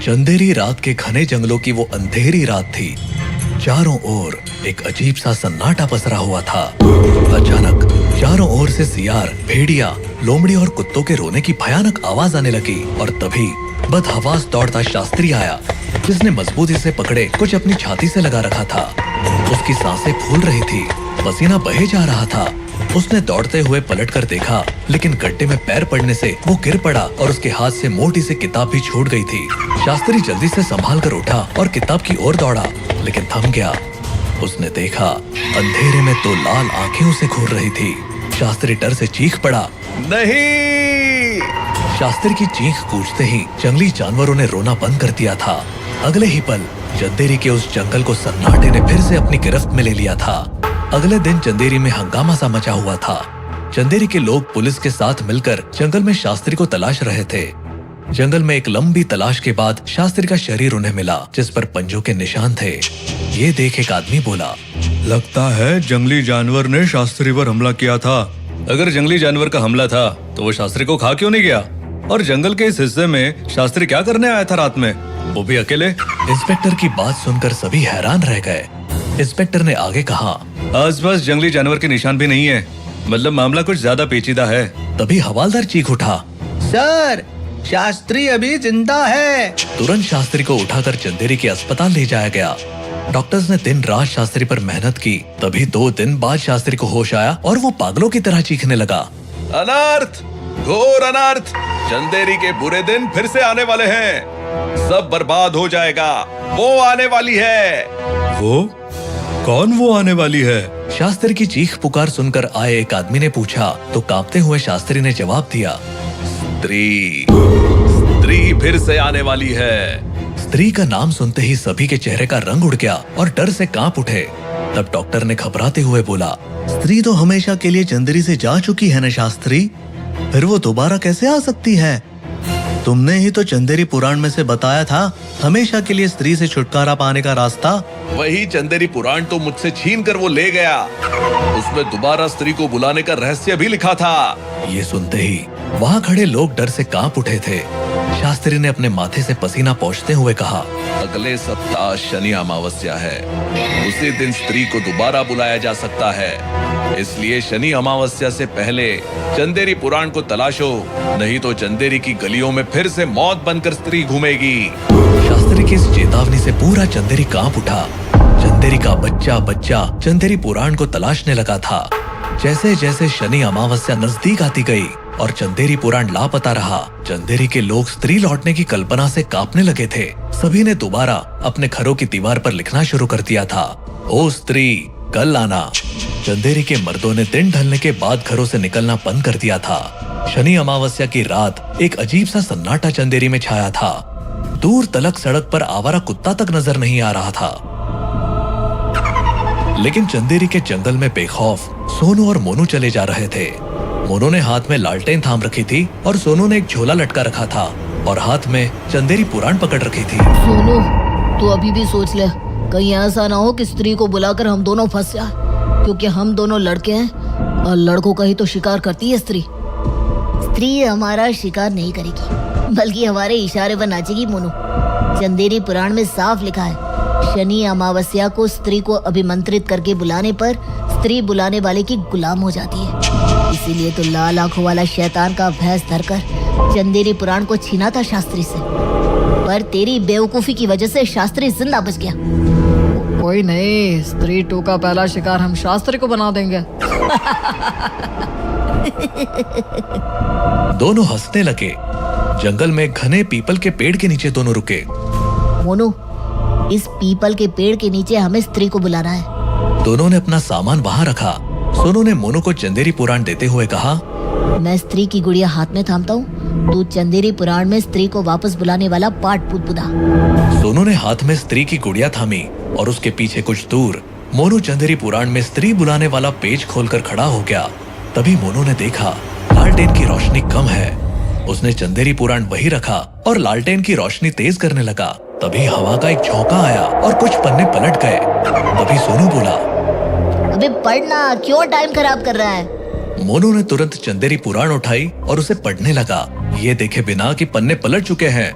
चंदेरी रात के घने जंगलों की वो अंधेरी रात थी। चारों ओर एक अजीब सा सन्नाटा पसरा हुआ था। अचानक चारों ओर से सियार, भेड़िया, लोमड़ी और कुत्तों के रोने की भयानक आवाज आने लगी और तभी बदहवास दौड़ता शास्त्री आया, जिसने मजबूती से पकड़े कुछ अपनी छाती से लगा रखा था। उसकी सांसें फूल रही थी, पसीना बहे जा रहा था। उसने दौड़ते हुए पलटकर देखा, लेकिन गड्ढे में पैर पड़ने से वो गिर पड़ा और उसके हाथ से मोटी सी किताब भी छूट गई थी। शास्त्री जल्दी से संभाल कर उठा और किताब की ओर दौड़ा, लेकिन थम गया। उसने देखा अंधेरे में दो लाल आंखें उसे घूर रही थी। शास्त्री डर से चीख पड़ा, नहीं! शास्त्री की चीख गूंजते ही जंगली जानवरों ने रोना बंद कर दिया था। अगले ही पल चंदेरी के उस जंगल को सन्नाटे ने फिर से अपनी गिरफ्त में ले लिया था। अगले दिन चंदेरी में हंगामा सा मचा हुआ था। चंदेरी के लोग पुलिस के साथ मिलकर जंगल में शास्त्री को तलाश रहे थे। जंगल में एक लंबी तलाश के बाद शास्त्री का शरीर उन्हें मिला, जिस पर पंजों के निशान थे। ये देख एक आदमी बोला, लगता है जंगली जानवर ने शास्त्री पर हमला किया था। अगर जंगली जानवर का हमला था तो वो शास्त्री को खा क्यों नहीं गया? और जंगल के इस हिस्से में शास्त्री क्या करने आया था रात में, वो भी अकेले? इंस्पेक्टर की बात सुनकर सभी हैरान रह गए। इंस्पेक्टर ने आगे कहा, आसपास जंगली जानवर के निशान भी नहीं है, मतलब मामला कुछ ज्यादा पेचीदा है। तभी हवालदार चीख उठा, सर, शास्त्री अभी जिंदा है। तुरंत शास्त्री को उठाकर चंदेरी के अस्पताल ले जाया गया। डॉक्टर्स ने दिन रात शास्त्री पर मेहनत की। तभी 2 दिन बाद शास्त्री को होश आया और वो पागलों की तरह चीखने लगा, अनर्थ, घोर अनर्थ! चंदेरी के बुरे दिन फिर से आने वाले हैं। सब बर्बाद हो जाएगा। वो आने वाली है। वो? कौन वो आने वाली है? शास्त्री की चीख पुकार सुनकर आए एक आदमी ने पूछा, तो कांपते हुए शास्त्री ने जवाब दिया, स्त्री फिर से आने वाली है। स्त्री का नाम सुनते ही सभी के चेहरे का रंग उड़ गया और डर से कांप उठे। तब डॉक्टर ने घबराते हुए बोला, स्त्री तो हमेशा के लिए चंदेरी से जा चुकी है न शास्त्री, फिर वो दोबारा कैसे आ सकती है? तुमने ही तो चंदेरी पुराण में से बताया था हमेशा के लिए स्त्री से छुटकारा पाने का रास्ता। वही चंदेरी पुराण तो मुझसे छीन कर वो ले गया। उसमें दोबारा स्त्री को बुलाने का रहस्य भी लिखा था। ये सुनते ही वहाँ खड़े लोग डर से कांप उठे थे। शास्त्री ने अपने माथे से पसीना पोंछते हुए कहा, अगले सप्ताह शनि अमावस्या है। उसी दिन स्त्री को दोबारा बुलाया जा सकता है, इसलिए शनि अमावस्या से पहले चंदेरी पुराण को तलाशो, नहीं तो चंदेरी की गलियों में फिर से मौत बनकर स्त्री घूमेगी। शास्त्री की इस चेतावनी से पूरा चंदेरी कांप उठा। चंदेरी का बच्चा बच्चा चंदेरी पुराण को तलाशने लगा था। जैसे जैसे शनि अमावस्या नजदीक आती गई और चंदेरी पुराण लापता रहा, चंदेरी के लोग स्त्री लौटने की कल्पना से कांपने लगे थे। सभी ने दोबारा अपने घरों की दीवार पर लिखना शुरू कर दिया था, ओ स्त्री कल आना। चंदेरी के मर्दों ने दिन ढलने के बाद घरों से निकलना बंद कर दिया था। शनि अमावस्या की रात एक अजीब सा सन्नाटा चंदेरी में छाया था। दूर तलक सड़क पर आवारा कुत्ता तक नजर नहीं आ रहा था। लेकिन चंदेरी के जंगल में बेखौफ सोनू और मोनू चले जा रहे थे। मोनू ने हाथ में लालटेन थाम रखी थी और सोनू ने एक झोला लटका रखा था और हाथ में चंदेरी पुराण पकड़ रखी थी। सोनू, तू अभी भी सोच ले, कहीं ऐसा ना हो कि स्त्री को बुलाकर हम दोनों फंस जाए, क्योंकि हम दोनों लड़के हैं और लड़कों का ही तो शिकार करती है स्त्री। स्त्री हमारा शिकार नहीं करेगी, बल्कि हमारे इशारे पर नाचेगी। मोनू, चंदेरी पुराण में साफ लिखा है, शनि अमावस्या को स्त्री को अभिमंत्रित करके बुलाने पर स्त्री बुलाने वाले की गुलाम हो जाती है। इसीलिए तो लाल आंखों वाला शैतान का भैंस धरकर चंदेरी पुराण को छीना था शास्त्री से, पर तेरी बेवकूफी की वजह से शास्त्री जिंदा बच गया। कोई नहीं, स्त्री 2 का पहला शिकार हम शास्त्री को बना देंगे। दोनों हंसने लगे। जंगल में घने पीपल के पेड़ के नीचे दोनों रुके। मोनू, इस पीपल के पेड़ के नीचे हमें स्त्री को बुलाना है। दोनों ने अपना सामान वहाँ रखा। सोनू ने मोनू को चंदेरी पुराण देते हुए कहा, मैं स्त्री की गुड़िया हाथ में थामता हूँ, तू चंदेरी पुराण में स्त्री को वापस बुलाने वाला पाठ बुदबुदा। सोनू ने हाथ में स्त्री की गुड़िया थामी और उसके पीछे कुछ दूर मोनू चंदेरी पुराण में स्त्री बुलाने वाला पेज खोलकर खड़ा हो गया। तभी मोनू ने देखा लालटेन की रोशनी कम है। उसने चंदेरी पुराण वही रखा और लालटेन की रोशनी तेज करने लगा। तभी हवा का एक झोंका आया और कुछ पन्ने पलट गए। तभी सोनू बोला, अबे पढ़ना, क्यों टाइम खराब कर रहा है? मोनू ने तुरंत चंदेरी पुराण उठाई और उसे पढ़ने लगा। ये देखे बिना कि पन्ने पलट चुके हैं,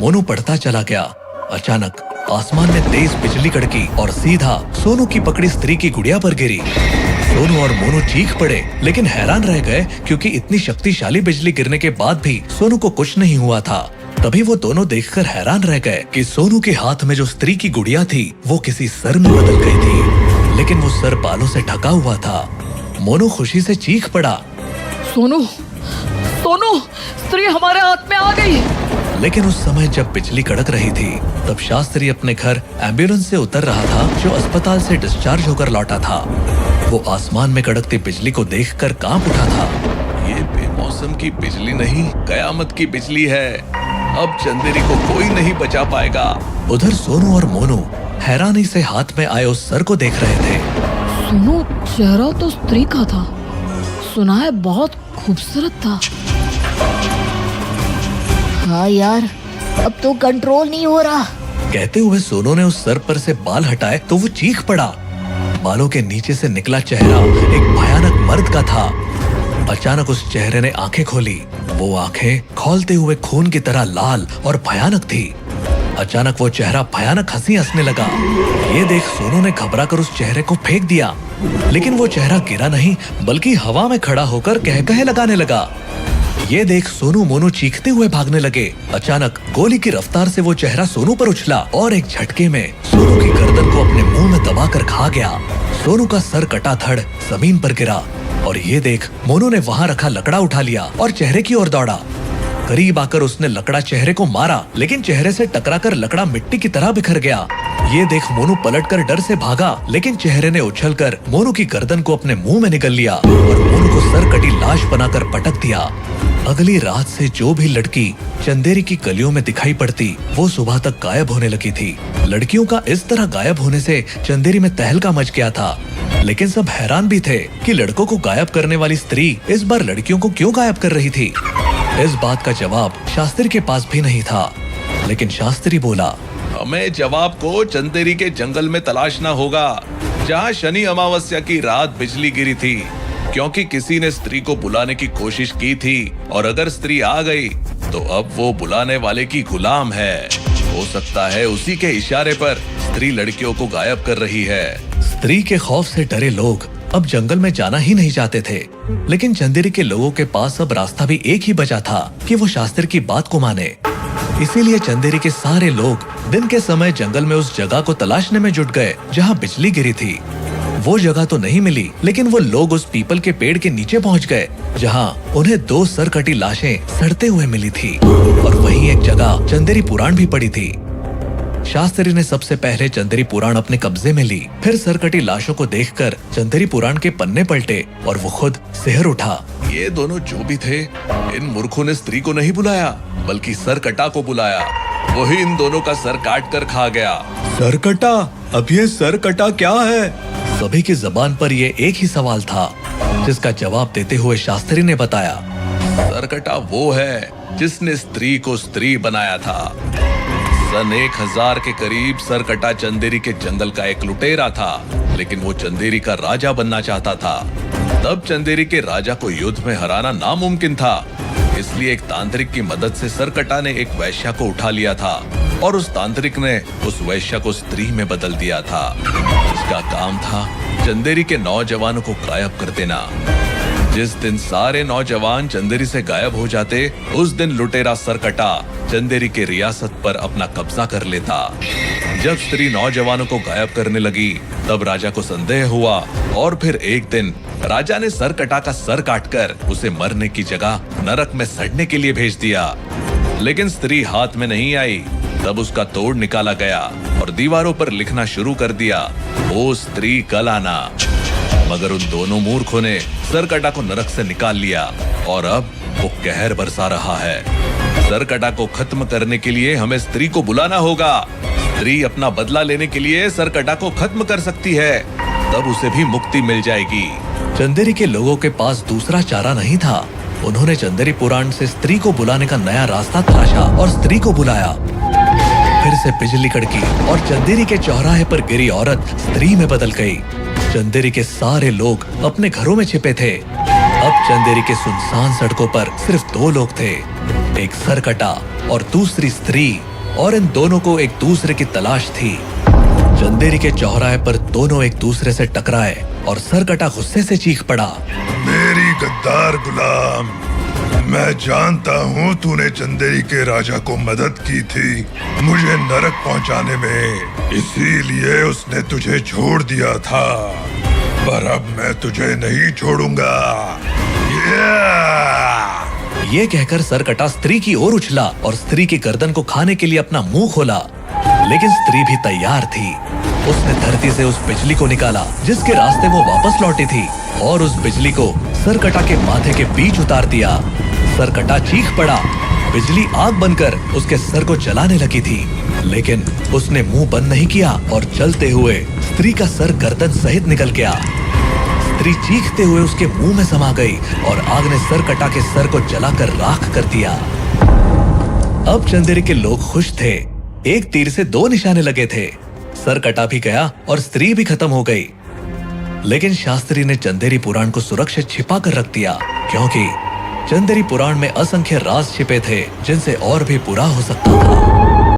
मोनू पढ़ता चला गया। अचानक आसमान में तेज बिजली कड़की और सीधा सोनू की पकड़ी स्त्री की गुड़िया पर गिरी। सोनू और मोनू चीख पड़े, लेकिन हैरान रह गए क्योंकि इतनी शक्तिशाली बिजली गिरने के बाद भी सोनू को कुछ नहीं हुआ था। तभी वो दोनों देखकर हैरान रह गए कि सोनू के हाथ में जो स्त्री की गुड़िया थी वो किसी सर में बदल गई थी, लेकिन वो सर बालों से ढका हुआ था। मोनू खुशी से चीख पड़ा, सोनू सोनू, स्त्री हमारे हाथ में आ गई। लेकिन उस समय जब बिजली कड़क रही थी तब शास्त्री अपने घर एम्बुलेंस से उतर रहा था, जो अस्पताल से डिस्चार्ज होकर लौटा था। वो आसमान में कड़कती बिजली को देखकर कांप उठा था। ये बेमौसम की बिजली नहीं, कयामत की बिजली है। अब चंदेरी को कोई नहीं बचा पाएगा। उधर सोनू और मोनू हैरानी से हाथ में आए उस सर को देख रहे थे। सोनू, चेहरा तो स्त्री का था, सुना है बहुत खूबसूरत था। हाँ यार, अब तो कंट्रोल नहीं हो रहा। कहते हुए सोनू ने उस सर पर से बाल हटाए तो वो चीख पड़ा। बालों के नीचे से निकला चेहरा एक भयानक मर्द का था। अचानक उस चेहरे ने आंखें खोली। वो आंखें खौलते हुए खून की तरह लाल और भयानक थी। अचानक वो चेहरा भयानक हंसी हंसने लगा। ये देख सोनू ने घबराकर उस चेहरे को फेंक दिया, लेकिन वो चेहरा गिरा नहीं बल्कि हवा में खड़ा होकर कहकहे लगाने लगा। ये देख सोनू मोनू चीखते हुए भागने लगे। अचानक गोली की रफ्तार से वो चेहरा सोनू पर उछला और एक झटके में सोनू की गर्दन को अपने मुंह में दबाकर खा गया। सोनू का सर कटा धड़ जमीन पर गिरा और ये देख मोनू ने वहाँ रखा लकड़ा उठा लिया और चेहरे की ओर दौड़ा। करीब आकर उसने लकड़ा चेहरे को मारा, लेकिन चेहरे से टकराकर लकड़ा मिट्टी की तरह बिखर गया। ये देख मोनू पलटकर डर से भागा, लेकिन चेहरे ने उछलकर मोनू की गर्दन को अपने मुंह में निगल लिया और मोनू को सर कटी लाश बनाकर पटक दिया। अगली रात से जो भी लड़की चंदेरी की गलियों में दिखाई पड़ती वो सुबह तक गायब होने लगी थी। लड़कियों का इस तरह गायब होने से चंदेरी में तहलका मच गया था, लेकिन सब हैरान भी थे कि लड़कों को गायब करने वाली स्त्री इस बार लड़कियों को क्यों गायब कर रही थी। इस बात का जवाब शास्त्री के पास भी नहीं था, लेकिन शास्त्री बोला, हमें जवाब को चंदेरी के जंगल में तलाशना होगा, जहाँ शनि अमावस्या की रात बिजली गिरी थी, क्योंकि किसी ने स्त्री को बुलाने की कोशिश की थी और अगर स्त्री आ गई तो अब वो बुलाने वाले की गुलाम है। हो सकता है उसी के इशारे पर स्त्री लड़कियों को गायब कर रही है। स्त्री के खौफ से डरे लोग अब जंगल में जाना ही नहीं चाहते थे, लेकिन चंदेरी के लोगों के पास अब रास्ता भी एक ही बचा था कि वो शास्त्री की बात को माने। इसीलिए चंदेरी के सारे लोग दिन के समय जंगल में उस जगह को तलाशने में जुट गए जहाँ बिजली गिरी थी। वो जगह तो नहीं मिली, लेकिन वो लोग उस पीपल के पेड़ के नीचे पहुँच गए जहाँ उन्हें 2 सरकटी लाशें सड़ते हुए मिली थी और वहीं एक जगह चंदेरी पुराण भी पड़ी थी। शास्त्री ने सबसे पहले चंदेरी पुराण अपने कब्जे में ली, फिर सरकटी लाशों को देखकर चंदेरी पुराण के पन्ने पलटे और वो खुद सिहर उठा। ये दोनों जो भी थे, इन मूर्खों ने स्त्री को नहीं बुलाया बल्कि सरकटा को बुलाया। वही इन दोनों का सर काट कर खा गया। सरकटा? अब ये सरकटा क्या है? सभी की जबान पर ये एक ही सवाल था, जिसका जवाब देते हुए शास्त्री ने बताया, सरकटा वो है जिसने स्त्री को स्त्री बनाया था। सन 1000 के करीब सरकटा चंदेरी के जंगल का एक लुटेरा था, लेकिन वो चंदेरी का राजा बनना चाहता था। तब चंदेरी के राजा को युद्ध में हराना नामुमकिन था, इसलिए एक तांत्रिक की मदद से सरकटा ने एक वैश्या को उठा लिया था और उस तांत्रिक ने उस वैश्या को स्त्री में बदल दिया था, जिसका काम था चंदेरी के नौजवानों को गायब कर देना। जिस दिन सारे नौजवान चंदेरी से गायब हो जाते, उस दिन लुटेरा सरकटा चंदेरी के रियासत पर अपना कब्जा कर लेता। जब स्त्री नौजवानों को गायब करने लगी, तब राजा को संदेह हुआ और फिर एक दिन राजा ने सरकटा का सर काटकर उसे मरने की जगह नरक में सड़ने के लिए भेज दिया। लेकिन स्त्री हाथ में नहीं आई। तब उसका तोड़ निकाला गया और दीवारों पर लिखना शुरू कर दिया, ओ स्त्री कल आना। मगर उन दोनों मूर्खों ने सरकटा को नरक से निकाल लिया और अब वो कहर बरसा रहा है। सरकटा को खत्म करने के लिए हमें स्त्री को बुलाना होगा। स्त्री अपना बदला लेने के लिए सरकटा को खत्म कर सकती है, तब उसे भी मुक्ति मिल जाएगी। चंदेरी के लोगों के पास दूसरा चारा नहीं था। उन्होंने चंदेरी पुराण से स्त्री को बुलाने का नया रास्ता तलाशा और स्त्री को बुलाया। फिर से बिजली कड़की और चंदेरी के चौराहे पर गिरी औरत स्त्री में बदल गई। चंदेरी के सारे लोग अपने घरों में छिपे थे। अब चंदेरी के सुनसान सड़कों पर सिर्फ 2 लोग थे, एक सरकटा और दूसरी स्त्री। और इन दोनों को एक दूसरे की तलाश थी। चंदेरी के चौराहे पर दोनों एक दूसरे से टकराए और सरकटा गुस्से से चीख पड़ा। मेरी गद्दार गुलाम, मैं जानता हूँ तूने चंदेरी के राजा को मदद की थी मुझे नरक पहुँचाने में, इसीलिए उसने तुझे छोड़ दिया था, पर अब मैं तुझे नहीं छोड़ूंगा। ये कहकर सरकटा स्त्री की ओर उछला और स्त्री की गर्दन को खाने के लिए अपना मुंह खोला, लेकिन स्त्री भी तैयार थी। उसने धरती से उस बिजली को निकाला जिसके रास्ते वो वापस लौटी थी और उस बिजली को सरकटा के माथे के बीच उतार दिया। सरकटा चीख पड़ा। बिजली आग बनकर उसके सर को जलाने लगी थी, लेकिन उसने मुंह बंद नहीं किया और चलते हुए स्त्री का सर गर्दन सहित निकल गया। स्त्री चीखते हुए उसके मुंह में समा गई और आग ने सरकटा के सर को जलाकर राख कर दिया। अब चंदेरी के लोग खुश थे। एक तीर से दो निशाने लगे थे। सरकटा भी गया और स्त्री भी खत्म हो गई। लेकिन शास्त्री ने चंदेरी पुराण को सुरक्षित छिपा कर रख दिया, क्योंकि चंदेरी पुराण में असंख्य राज छिपे थे जिनसे और भी बुरा हो सकता था।